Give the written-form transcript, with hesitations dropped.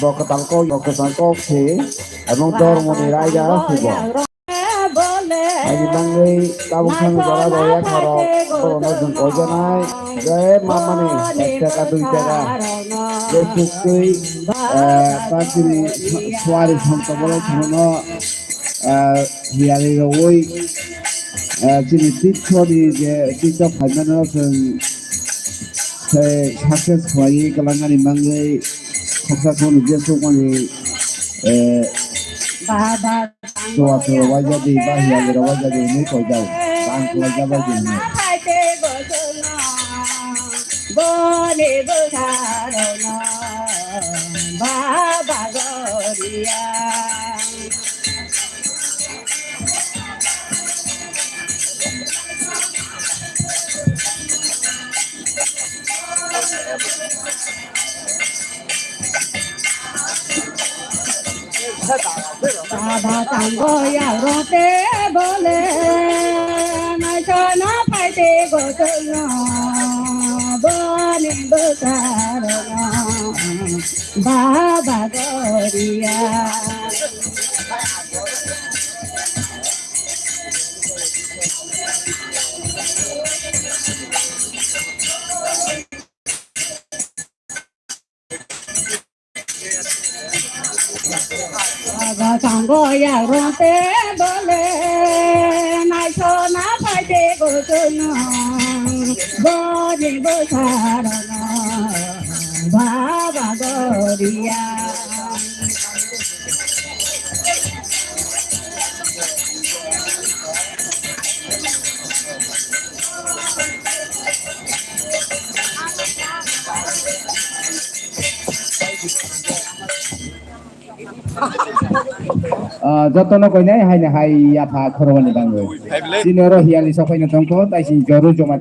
boktalko si emong dormoni raja sibo Aji bangai tabung kami bara daya karo corona jeng kojanai jai mama nih taka dui taka besukui pakiri suari sampai boleh cuma hiari rawoi jadi tiktori je tiktok hanya sen saya sukses kali kalangan bangai sukses pun jesu kali suatu wajah di bahaya ada wajah di ini kau jauh bangku wajah bagi ini bone besarona baba gloria Baba tango ya rote bole na chana paite gotna bone besarona Baba gloria Baba tango ya rote bole na chana paite gotna bone besarona Baba gloria Jotono koine hai ya pha khorwani bangwe sinoro hiali sapaina tongko taisi joru joma